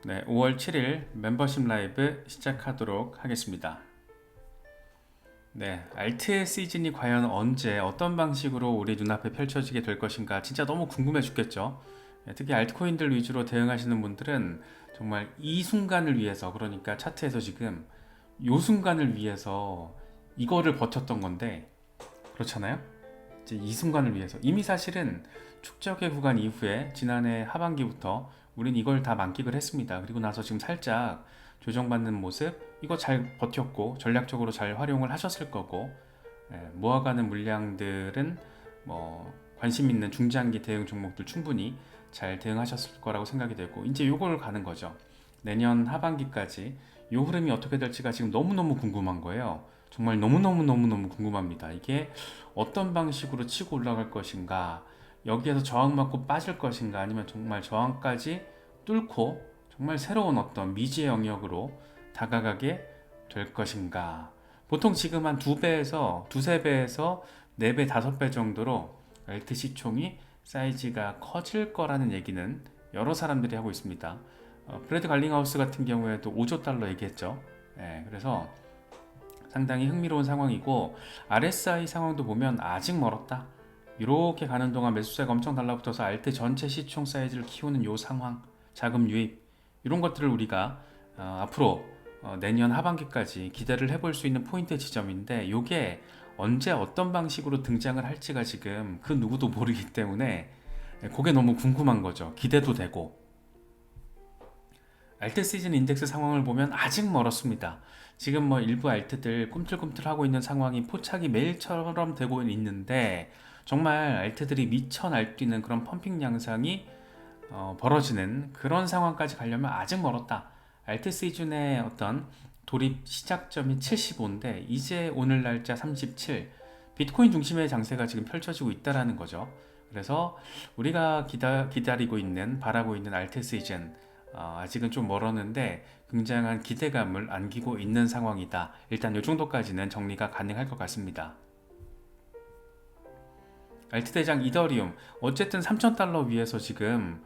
네, 5월 7일 멤버십 라이브 시작하도록 하겠습니다. 네, 알트의 시즌이 과연 언제 어떤 방식으로 우리 눈앞에 펼쳐지게 될 것인가 진짜 너무 궁금해 죽겠죠. 네, 특히 알트코인들 위주로 대응하시는 분들은 정말 이 순간을 위해서, 그러니까 차트에서 지금 이 순간을 위해서 이거를 버텼던 건데, 그렇잖아요. 이제 이 순간을 위해서 이미 사실은 축적의 구간 이후에 지난해 하반기부터 우린 이걸 다 만끽을 했습니다. 그리고 나서 지금 살짝 조정받는 모습, 이거 잘 버텼고 전략적으로 잘 활용을 하셨을 거고, 모아가는 물량들은 뭐 관심 있는 중장기 대응 종목들 충분히 잘 대응하셨을 거라고 생각이 되고, 이제 요걸 가는 거죠. 내년 하반기까지 요 흐름이 어떻게 될지가 지금 너무너무 궁금한 거예요. 정말 너무너무 궁금합니다. 이게 어떤 방식으로 치고 올라갈 것인가, 여기에서 저항받고 빠질 것인가, 아니면 정말 저항까지 뚫고 정말 새로운 어떤 미지의 영역으로 다가가게 될 것인가. 보통 지금 한 두 배에서 두세 배에서 네 배, 다섯 배 정도로 LT 시총이 사이즈가 커질 거라는 얘기는 여러 사람들이 하고 있습니다. 브래드 갈링하우스 같은 경우에도 5조 달러 얘기했죠. 그래서 상당히 흥미로운 상황이고, RSI 상황도 보면 아직 멀었다. 이렇게 가는 동안 매수세가 엄청 달라붙어서 알트 전체 시총 사이즈를 키우는 요 상황, 자금 유입, 이런 것들을 우리가 앞으로 내년 하반기까지 기대를 해볼 수 있는 포인트 지점인데, 이게 언제 어떤 방식으로 등장을 할지가 지금 그 누구도 모르기 때문에 그게 너무 궁금한 거죠. 기대도 되고. 알트 시즌 인덱스 상황을 보면 아직 멀었습니다. 지금 뭐 일부 알트들 꿈틀꿈틀 하고 있는 상황이 포착이 매일처럼 되고 있는데, 정말 알트들이 미쳐 날뛰는 그런 펌핑 양상이 벌어지는 그런 상황까지 가려면 아직 멀었다. 알트 시즌의 어떤 돌입 시작점이 75인데 이제 오늘 날짜 37, 비트코인 중심의 장세가 지금 펼쳐지고 있다라는 거죠. 그래서 우리가 기다리고 있는, 바라고 있는 알트 시즌, 아직은 좀 멀었는데 굉장한 기대감을 안기고 있는 상황이다. 일단 이 정도까지는 정리가 가능할 것 같습니다. 알트 대장 이더리움, 어쨌든 3,000달러 위에서 지금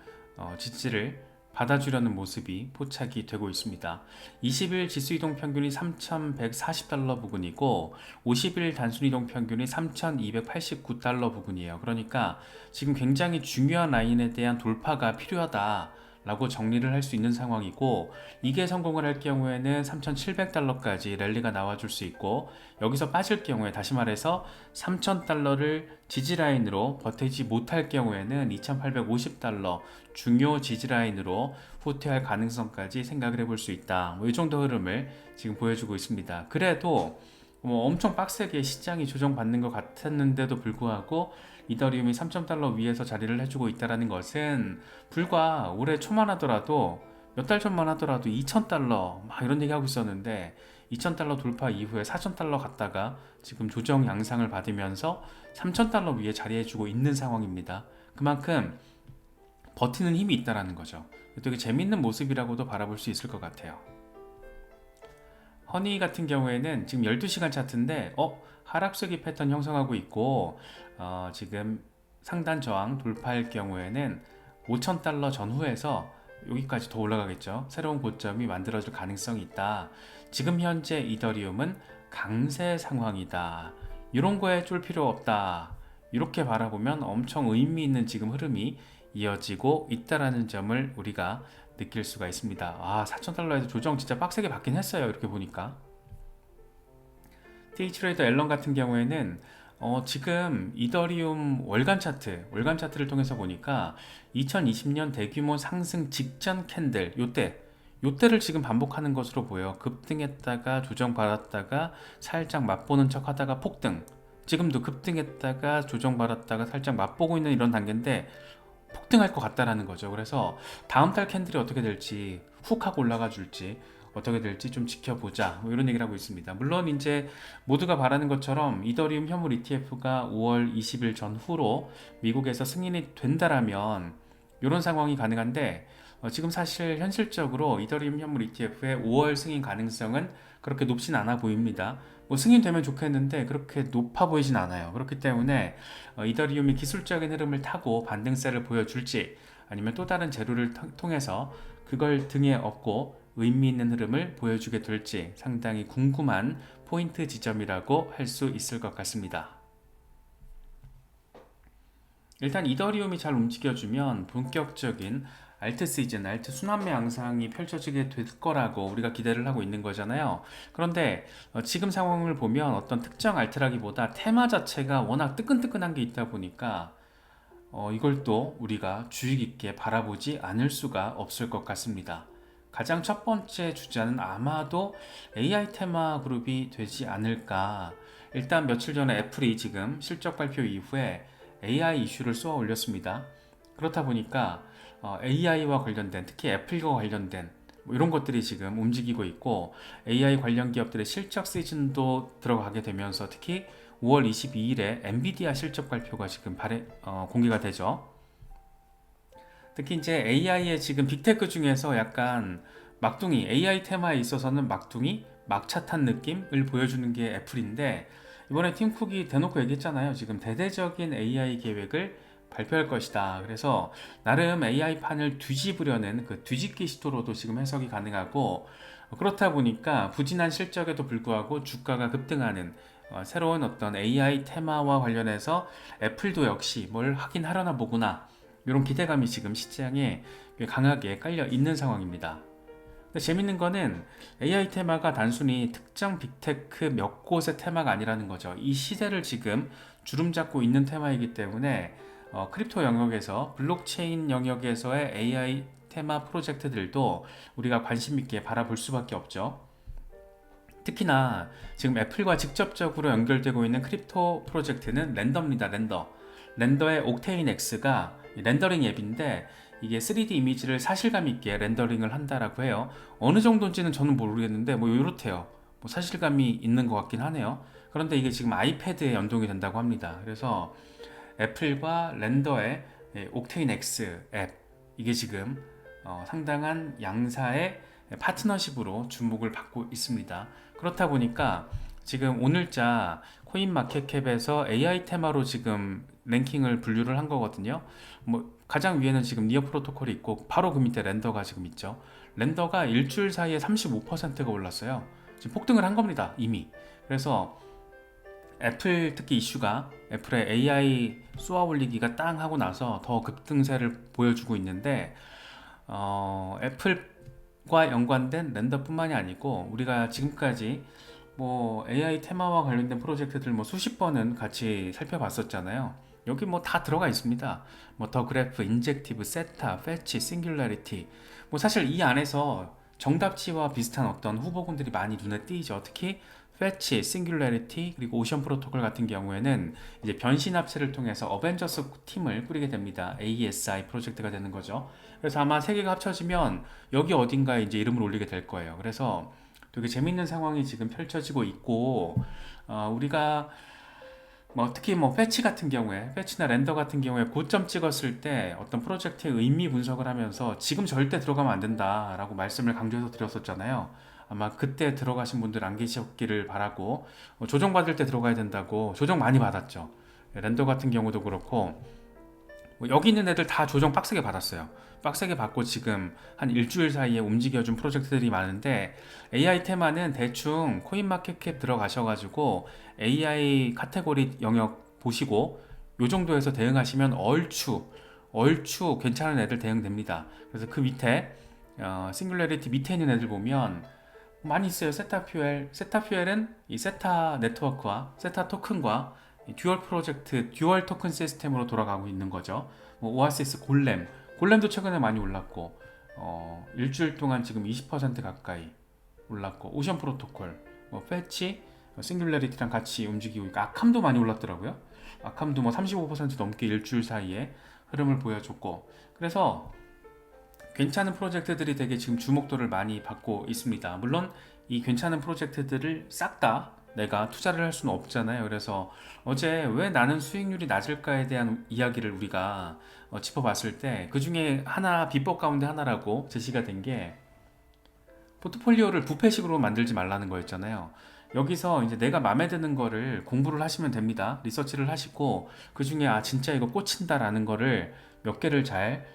지지를 받아주려는 모습이 포착이 되고 있습니다. 20일 지수이동 평균이 3,140달러 부근이고 50일 단순이동 평균이 3,289달러 부근이에요. 그러니까 지금 굉장히 중요한 라인에 대한 돌파가 필요하다 라고 정리를 할 수 있는 상황이고, 이게 성공을 할 경우에는 3,700달러까지 랠리가 나와줄 수 있고, 여기서 빠질 경우에, 다시 말해서 3,000달러를 지지라인으로 버티지 못할 경우에는 2,850달러 중요 지지라인으로 후퇴할 가능성까지 생각을 해볼 수 있다. 이 정도 흐름을 지금 보여주고 있습니다. 그래도 뭐 엄청 빡세게 시장이 조정받는 것 같았는데도 불구하고 이더리움이 3,000달러 위에서 자리를 해주고 있다는 것은, 불과 올해 초만 하더라도, 몇 달 전만 하더라도 2,000달러 막 이런 얘기 하고 있었는데, 2,000달러 돌파 이후에 4,000달러 갔다가 지금 조정 양상을 받으면서 3,000달러 위에 자리해주고 있는 상황입니다. 그만큼 버티는 힘이 있다는 거죠. 되게 재밌는 모습이라고도 바라볼 수 있을 것 같아요. 허니 같은 경우에는 지금 12시간 차트인데 하락세기 패턴 형성하고 있고, 지금 상단 저항 돌파할 경우에는 5,000달러 전후에서 여기까지 더 올라가겠죠. 새로운 고점이 만들어질 가능성이 있다. 지금 현재 이더리움은 강세 상황이다. 이런 거에 쫄 필요 없다. 이렇게 바라보면 엄청 의미 있는 지금 흐름이 이어지고 있다라는 점을 우리가 느낄 수가 있습니다. 4,000달러에서 조정 진짜 빡세게 받긴 했어요. 이렇게 보니까. 데이트레이더 앨런 같은 경우에는 지금 이더리움 월간 차트를 통해서 보니까 2020년 대규모 상승 직전 캔들, 요때를 지금 반복하는 것으로 보여. 급등했다가 조정받았다가 살짝 맛보는 척 하다가 폭등, 지금도 급등했다가 조정받았다가 살짝 맛보고 있는 이런 단계인데 폭등할 것 같다라는 거죠. 그래서 다음 달 캔들이 어떻게 될지, 훅 하고 올라가 줄지 어떻게 될지 좀 지켜보자, 뭐 이런 얘기를 하고 있습니다. 물론 이제 모두가 바라는 것처럼 이더리움 현물 ETF가 5월 20일 전후로 미국에서 승인이 된다라면 이런 상황이 가능한데, 지금 사실 현실적으로 이더리움 현물 ETF의 5월 승인 가능성은 그렇게 높진 않아 보입니다. 뭐 승인되면 좋겠는데 그렇게 높아 보이진 않아요. 그렇기 때문에 이더리움이 기술적인 흐름을 타고 반등세를 보여줄지, 아니면 또 다른 재료를 통해서 그 그걸 등에 업고 의미 있는 흐름을 보여주게 될지 상당히 궁금한 포인트 지점이라고 할 수 있을 것 같습니다. 일단 이더리움이 잘 움직여주면 본격적인 알트 시즌, 알트 순환매 양상이 펼쳐지게 될 거라고 우리가 기대를 하고 있는 거잖아요. 그런데 지금 상황을 보면 어떤 특정 알트라기보다 테마 자체가 워낙 뜨끈뜨끈한 게 있다 보니까 이걸 또 우리가 주의 깊게 바라보지 않을 수가 없을 것 같습니다. 가장 첫 번째 주자는 아마도 AI 테마 그룹이 되지 않을까. 일단 며칠 전에 애플이 지금 실적 발표 이후에 AI 이슈를 쏘아 올렸습니다. 그렇다 보니까 AI와 관련된, 특히 애플과 관련된 뭐 이런 것들이 지금 움직이고 있고, AI 관련 기업들의 실적 시즌도 들어가게 되면서 특히 5월 22일에 엔비디아 실적 발표가 지금 공개가 되죠. 특히 이제 AI의 지금 빅테크 중에서 약간 막둥이, AI 테마에 있어서는 막둥이, 막차 탄 느낌을 보여주는 게 애플인데, 이번에 팀 쿡이 대놓고 얘기했잖아요. 지금 대대적인 AI 계획을 발표할 것이다. 그래서 나름 AI 판을 뒤집으려는 그 뒤집기 시도로도 지금 해석이 가능하고, 그렇다 보니까 부진한 실적에도 불구하고 주가가 급등하는 새로운 어떤 AI 테마와 관련해서 애플도 역시 뭘 하긴 하려나 보구나, 이런 기대감이 지금 시장에 강하게 깔려 있는 상황입니다. 근데 재밌는 거는 AI 테마가 단순히 특정 빅테크 몇 곳의 테마가 아니라는 거죠. 이 시대를 지금 주름 잡고 있는 테마이기 때문에 크립토 영역에서, 블록체인 영역에서의 AI 테마 프로젝트들도 우리가 관심 있게 바라볼 수밖에 없죠. 특히나 지금 애플과 직접적으로 연결되고 있는 크립토 프로젝트는 랜더입니다. 랜더의 옥테인 X가 렌더링 앱인데, 이게 3D 이미지를 사실감 있게 렌더링을 한다라고 해요. 어느 정도인지는 저는 모르겠는데 뭐 이렇대요. 뭐 사실감이 있는 것 같긴 하네요. 그런데 이게 지금 아이패드에 연동이 된다고 합니다. 그래서 애플과 렌더의 옥테인 X 앱, 이게 지금 상당한 양사의 파트너십으로 주목을 받고 있습니다. 그렇다 보니까 지금 오늘자 코인마켓캡에서 AI 테마로 지금 랭킹을 분류를 한 거거든요. 뭐 가장 위에는 지금 니어 프로토콜이 있고, 바로 그 밑에 렌더가 지금 있죠. 렌더가 일주일 사이에 35%가 올랐어요. 지금 폭등을 한 겁니다, 이미. 그래서 애플, 특히 이슈가 애플의 AI 쏘아 올리기가 땅 하고 나서 더 급등세를 보여주고 있는데, 애플과 연관된 렌더뿐만이 아니고 우리가 지금까지 뭐 AI 테마와 관련된 프로젝트들 뭐 수십 번은 같이 살펴봤었잖아요. 여기 뭐 다 들어가 있습니다. 뭐 더 그래프, 인젝티브, 세타, 패치, 싱귤러리티. 뭐 사실 이 안에서 정답치와 비슷한 어떤 후보군들이 많이 눈에 띄죠. 특히 패치, 싱귤러리티, 그리고 오션 프로토콜 같은 경우에는 이제 변신 합체를 통해서 어벤져스 팀을 꾸리게 됩니다. ASI 프로젝트가 되는 거죠. 그래서 아마 세 개가 합쳐지면 여기 어딘가에 이제 이름을 올리게 될 거예요. 그래서 되게 재밌는 상황이 지금 펼쳐지고 있고, 우리가 뭐 특히 뭐 패치 같은 경우에, 패치나 렌더 같은 경우에 고점 찍었을 때 어떤 프로젝트의 의미 분석을 하면서 지금 절대 들어가면 안 된다라고 말씀을 강조해서 드렸었잖아요. 아마 그때 들어가신 분들 안 계셨기를 바라고, 조정받을 때 들어가야 된다고 조정 많이 받았죠. 렌더 같은 경우도 그렇고, 뭐 여기 있는 애들 다 조정 빡세게 받았어요. 빡세게 받고 지금 한 일주일 사이에 움직여준 프로젝트들이 많은데, AI 테마는 대충 코인마켓캡 들어가셔가지고 AI 카테고리 영역 보시고 요 정도에서 대응하시면 얼추 괜찮은 애들 대응됩니다. 그래서 그 밑에 싱글레리티 밑에 있는 애들 보면 많이 있어요. 세타퓨엘은 이 세타 네트워크와 세타 토큰과 듀얼 프로젝트, 듀얼 토큰 시스템으로 돌아가고 있는 거죠. 뭐 오아시스 골렘도 최근에 많이 올랐고, 일주일 동안 지금 20% 가까이 올랐고, 오션 프로토콜, 뭐 패치, 싱귤러리티랑 같이 움직이고 있고, 아캄도 많이 올랐더라고요. 아캄도 뭐 35% 넘게 일주일 사이에 흐름을 보여줬고, 그래서 괜찮은 프로젝트들이 되게 지금 주목도를 많이 받고 있습니다. 물론 이 괜찮은 프로젝트들을 싹 다 내가 투자를 할 수는 없잖아요. 그래서 어제 왜 나는 수익률이 낮을까에 대한 이야기를 우리가 짚어봤을 때, 그 중에 하나, 비법 가운데 하나라고 제시가 된 게 포트폴리오를 부패식으로 만들지 말라는 거였잖아요. 여기서 이제 내가 마음에 드는 거를 공부를 하시면 됩니다. 리서치를 하시고 그 중에 진짜 이거 꽂힌다라는 거를 몇 개를 잘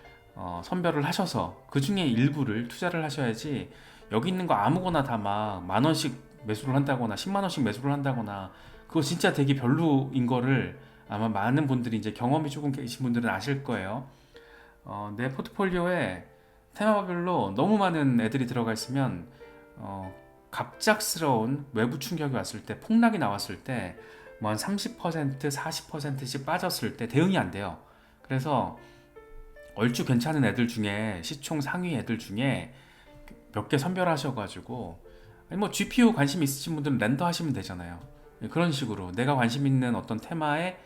선별을 하셔서 그 중에 일부를 투자를 하셔야지, 여기 있는 거 아무거나 다 막 만 원씩 매수를 한다거나 10만 원씩 매수를 한다거나, 그거 진짜 되게 별로인 거를 아마 많은 분들이, 이제 경험이 조금 계신 분들은 아실 거예요. 내 포트폴리오에 테마별로 너무 많은 애들이 들어가 있으면 갑작스러운 외부 충격이 왔을 때, 폭락이 나왔을 때 뭐 한 30%, 40%씩 빠졌을 때 대응이 안 돼요. 그래서 얼추 괜찮은 애들 중에, 시총 상위 애들 중에 몇 개 선별하셔가지고, 아니 뭐 GPU 관심 있으신 분들은 렌더 하시면 되잖아요. 그런 식으로 내가 관심 있는 어떤 테마에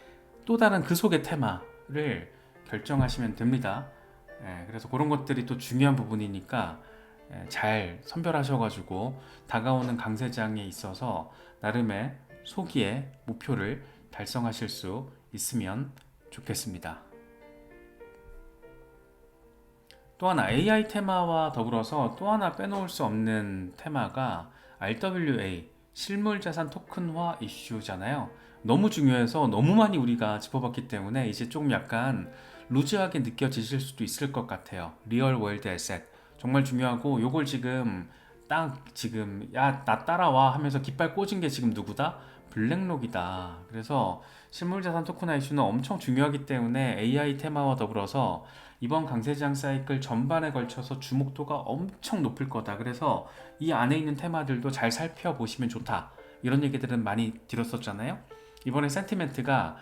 또 다른 그 속의 테마를 결정하시면 됩니다. 그래서 그런 것들이 또 중요한 부분이니까 잘 선별하셔가지고 다가오는 강세장에 있어서 나름의 소기의 목표를 달성하실 수 있으면 좋겠습니다. 또 하나, AI 테마와 더불어서 또 하나 빼놓을 수 없는 테마가 RWA, 실물자산 토큰화 이슈잖아요. 너무 중요해서 너무 많이 우리가 짚어봤기 때문에 이제 조금 약간 루즈하게 느껴지실 수도 있을 것 같아요. 리얼 월드 에셋 정말 중요하고, 요걸 지금 딱 지금 야 나 따라와 하면서 깃발 꽂은 게 지금 누구다? 블랙록이다. 그래서 실물자산 토큰화 이슈는 엄청 중요하기 때문에 AI 테마와 더불어서 이번 강세장 사이클 전반에 걸쳐서 주목도가 엄청 높을 거다. 그래서 이 안에 있는 테마들도 잘 살펴보시면 좋다. 이런 얘기들은 많이 드렸었잖아요. 이번에 센티멘트가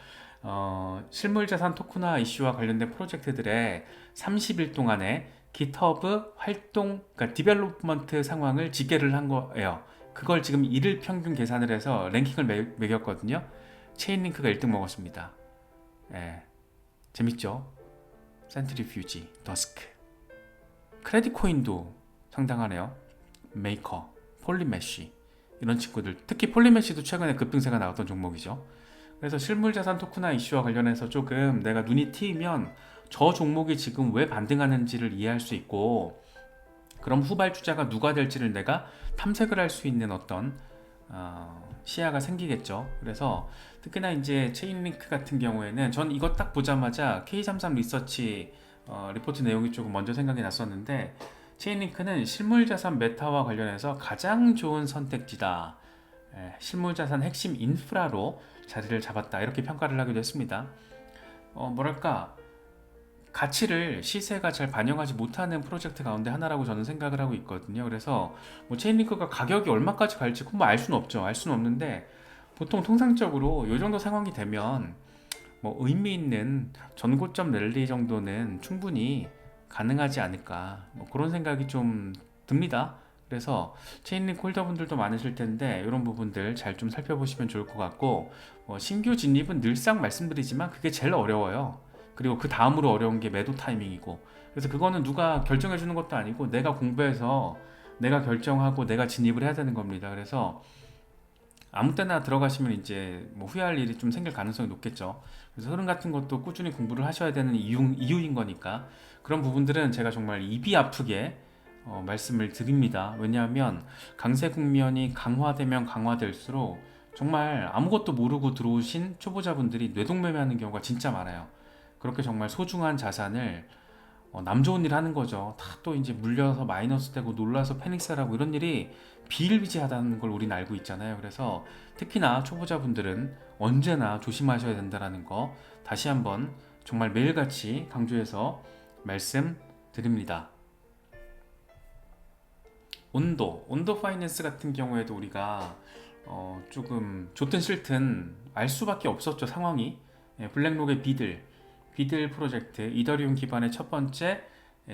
실물자산 토큰화 이슈와 관련된 프로젝트들의 30일 동안의 GitHub 활동, 그러니까 디벨롭먼트 상황을 집계를 한 거예요. 그걸 지금 일일 평균 계산을 해서 랭킹을 매겼거든요. 체인링크가 1등 먹었습니다. 재밌죠? 센트리퓨지, 더스크, 크레딧 코인도 상당하네요. 메이커, 폴리메쉬, 이런 친구들, 특히 폴리메쉬도 최근에 급등세가 나왔던 종목이죠. 그래서 실물자산 토큰화 이슈와 관련해서 조금 내가 눈이 트이면 저 종목이 지금 왜 반등하는지를 이해할 수 있고, 그럼 후발주자가 누가 될지를 내가 탐색을 할 수 있는 어떤 시야가 생기겠죠. 그래서 특히나 이제 체인링크 같은 경우에는 전 이거 딱 보자마자 K33 리서치 리포트 내용이 조금 먼저 생각이 났었는데, 체인링크는 실물자산 메타와 관련해서 가장 좋은 선택지다, 실물자산 핵심 인프라로 자리를 잡았다, 이렇게 평가를 하기도 했습니다. 뭐랄까, 가치를 시세가 잘 반영하지 못하는 프로젝트 가운데 하나라고 저는 생각을 하고 있거든요. 그래서 뭐 체인링크가 가격이 얼마까지 갈지 뭐 알 수는 없죠. 알 수는 없는데, 보통 통상적으로 이 정도 상황이 되면 뭐 의미 있는 전고점 랠리 정도는 충분히 가능하지 않을까, 뭐 그런 생각이 좀 듭니다. 그래서 체인링크 홀더분들도 많으실 텐데 이런 부분들 잘 좀 살펴보시면 좋을 것 같고, 신규 진입은 늘상 말씀드리지만 그게 제일 어려워요. 그리고 그 다음으로 어려운 게 매도 타이밍이고, 그래서 그거는 누가 결정해 주는 것도 아니고 내가 공부해서 내가 결정하고 내가 진입을 해야 되는 겁니다. 그래서 아무 때나 들어가시면 이제 뭐 후회할 일이 좀 생길 가능성이 높겠죠. 그래서 흐름 같은 것도 꾸준히 공부를 하셔야 되는 이유인 거니까, 그런 부분들은 제가 정말 입이 아프게 말씀을 드립니다. 왜냐하면 강세 국면이 강화되면 강화될수록 정말 아무것도 모르고 들어오신 초보자분들이 뇌동매매하는 경우가 진짜 많아요. 그렇게 정말 소중한 자산을 남 좋은 일 하는 거죠. 다 또 이제 물려서 마이너스 되고 놀라서 패닉사라고, 이런 일이 비일비재하다는 걸 우리는 알고 있잖아요. 그래서 특히나 초보자분들은 언제나 조심하셔야 된다는 거 다시 한번 정말 매일같이 강조해서 말씀드립니다. 온도 파이낸스 같은 경우에도 우리가 조금 좋든 싫든 알 수밖에 없었죠, 상황이. 블랙록의 비들 프로젝트, 이더리움 기반의 첫 번째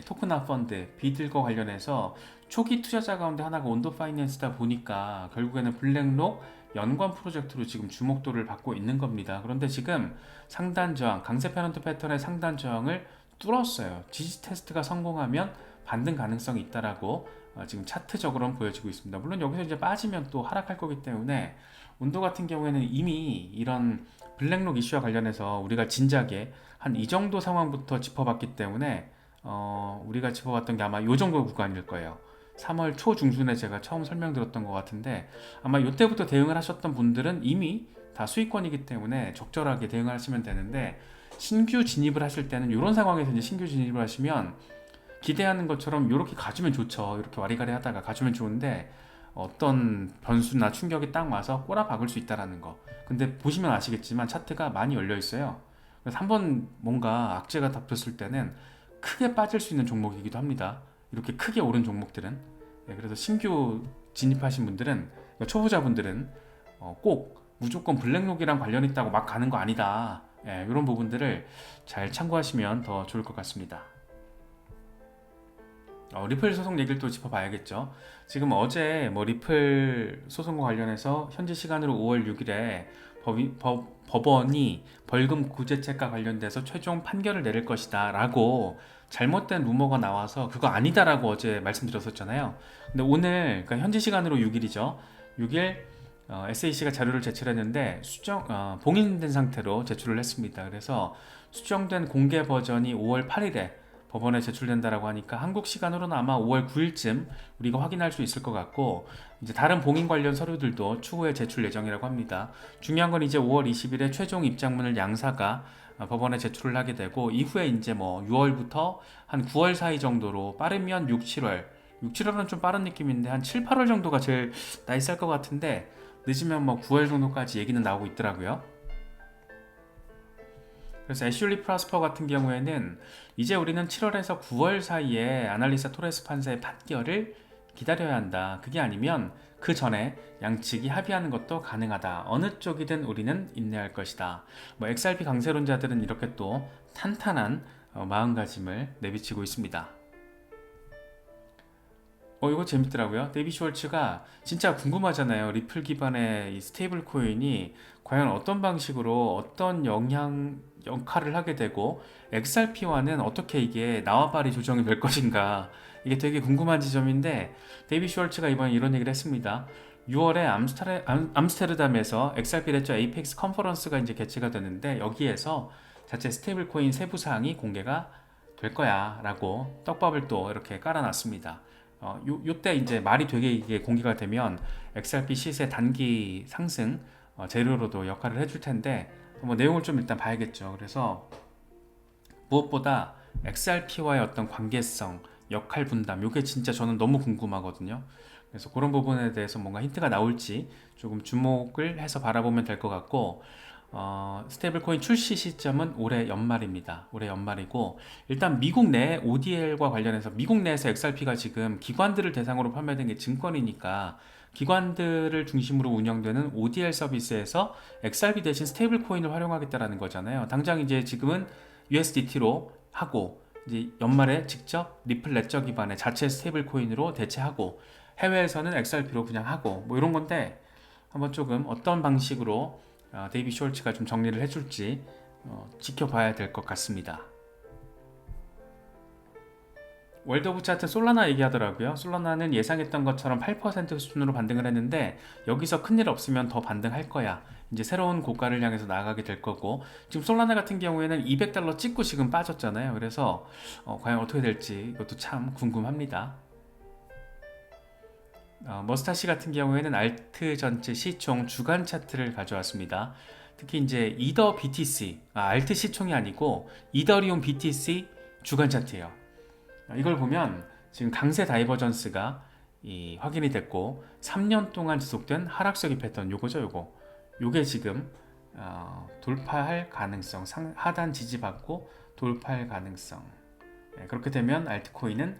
토큰화 펀드 비들과 관련해서 초기 투자자 가운데 하나가 온도 파이낸스다 보니까 결국에는 블랙록 연관 프로젝트로 지금 주목도를 받고 있는 겁니다. 그런데 지금 상단 저항, 강세 페넌트 패턴의 상단 저항을 뚫었어요. 지지 테스트가 성공하면 반등 가능성이 있다라고 지금 차트적으로는 보여지고 있습니다. 물론 여기서 이제 빠지면 또 하락할 거기 때문에, 온도 같은 경우에는 이미 이런 블랙록 이슈와 관련해서 우리가 진작에 한 이 정도 상황부터 짚어봤기 때문에 우리가 짚어봤던 게 아마 이 정도 구간일 거예요. 3월 초 중순에 제가 처음 설명드렸던 것 같은데, 아마 이때부터 대응을 하셨던 분들은 이미 다 수익권이기 때문에 적절하게 대응을 하시면 되는데, 신규 진입을 하실 때는 이런 상황에서 이제 신규 진입을 하시면 기대하는 것처럼 이렇게 가주면 좋죠. 이렇게 와리가리 하다가 가주면 좋은데 어떤 변수나 충격이 딱 와서 꼬라박을 수 있다라는 거. 근데 보시면 아시겠지만 차트가 많이 열려 있어요. 그래서 한번 뭔가 악재가 덮였을 때는 크게 빠질 수 있는 종목이기도 합니다. 이렇게 크게 오른 종목들은. 그래서 신규 진입하신 분들은, 초보자분들은 꼭 무조건 블랙록이랑 관련 있다고 막 가는 거 아니다. 이런 부분들을 잘 참고하시면 더 좋을 것 같습니다. 리플 소송 얘기를 또 짚어봐야겠죠. 지금 어제 리플 소송과 관련해서 현지 시간으로 5월 6일에 법원이 벌금 구제책과 관련돼서 최종 판결을 내릴 것이다 라고 잘못된 루머가 나와서 그거 아니다 라고 어제 말씀드렸었잖아요. 근데 오늘, 그러니까 현지 시간으로 6일이죠. 6일 SAC가 자료를 제출했는데 봉인된 상태로 제출을 했습니다. 그래서 수정된 공개 버전이 5월 8일에 법원에 제출된다라고 하니까 한국 시간으로는 아마 5월 9일쯤 우리가 확인할 수 있을 것 같고, 이제 다른 봉인 관련 서류들도 추후에 제출 예정이라고 합니다. 중요한 건 이제 5월 20일에 최종 입장문을 양사가 법원에 제출을 하게 되고, 이후에 이제 6월부터 한 9월 사이 정도로, 빠르면 6, 7월 6, 7월은 좀 빠른 느낌인데 한 7, 8월 정도가 제일 나이스할 것 같은데, 늦으면 9월 정도까지 얘기는 나오고 있더라고요. 그래서 애슐리 프라스퍼 같은 경우에는 이제 우리는 7월에서 9월 사이에 아날리사 토레스 판사의 판결을 기다려야 한다. 그게 아니면 그 전에 양측이 합의하는 것도 가능하다. 어느 쪽이든 우리는 인내할 것이다. XRP 강세론자들은 이렇게 또 탄탄한 마음가짐을 내비치고 있습니다. 이거 재밌더라고요. 데이비 슈월츠가 진짜 궁금하잖아요. 리플 기반의 이 스테이블 코인이 과연 어떤 방식으로 어떤 역할을 하게 되고, XRP와는 어떻게 이게 나와바리 조정이 될 것인가, 이게 되게 궁금한 지점인데, 데이비 슈월츠가 이번에 이런 얘기를 했습니다. 6월에 암스테르담에서 XRP 레저 에이펙스 컨퍼런스가 이제 개최가 되는데, 여기에서 자체 스테이블 코인 세부 사항이 공개가 될 거야 라고 떡밥을 또 이렇게 깔아놨습니다. 요때 이제 말이 되게 이게 공개가 되면 XRP 시세 단기 상승 재료로도 역할을 해줄 텐데, 내용을 좀 일단 봐야겠죠. 그래서 무엇보다 XRP와의 어떤 관계성, 역할 분담, 요게 진짜 저는 너무 궁금하거든요. 그래서 그런 부분에 대해서 뭔가 힌트가 나올지 조금 주목을 해서 바라보면 될 것 같고, 스테이블 코인 출시 시점은 올해 연말입니다. 올해 연말이고, 일단 미국 내 ODL과 관련해서 미국 내에서 XRP가 지금 기관들을 대상으로 판매된 게 증권이니까, 기관들을 중심으로 운영되는 ODL 서비스에서 XRP 대신 스테이블 코인을 활용하겠다라는 거잖아요. 당장 이제 지금은 USDT로 하고, 이제 연말에 직접 리플 레저 기반의 자체 스테이블 코인으로 대체하고, 해외에서는 XRP로 그냥 하고, 이런 건데, 한번 조금 어떤 방식으로 데이비 슈월츠가 좀 정리를 해줄지 지켜봐야 될 것 같습니다. 월드 오브 차트 솔라나 얘기하더라고요. 솔라나는 예상했던 것처럼 8% 수준으로 반등을 했는데, 여기서 큰일 없으면 더 반등할 거야. 이제 새로운 고가를 향해서 나아가게 될 거고, 지금 솔라나 같은 경우에는 $200 찍고 지금 빠졌잖아요. 그래서 과연 어떻게 될지 이것도 참 궁금합니다. 머스타시 같은 경우에는 알트 전체 시총 주간 차트를 가져왔습니다. 특히 이제 이더 BTC, 알트 시총이 아니고 이더리움 BTC 주간 차트예요. 이걸 보면 지금 강세 다이버전스가 확인이 됐고, 3년 동안 지속된 하락세기 패턴, 요거죠. 요게 지금 돌파할 가능성, 하단 지지받고 돌파할 가능성. 그렇게 되면 알트코인은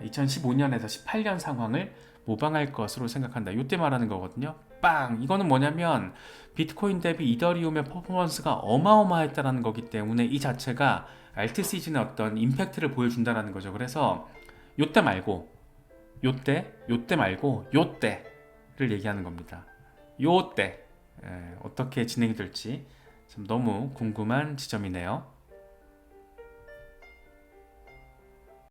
2015년에서 18년 상황을 모방할 것으로 생각한다. 이때 말하는 거거든요. 빵! 이거는 뭐냐면 비트코인 대비 이더리움의 퍼포먼스가 어마어마했다는 거기 때문에 이 자체가 알트 시즌의 어떤 임팩트를 보여준다는 거죠. 그래서 요때 말고 요때 말고 요때를 얘기하는 겁니다. 요때 어떻게 진행이 될지 참 너무 궁금한 지점이네요.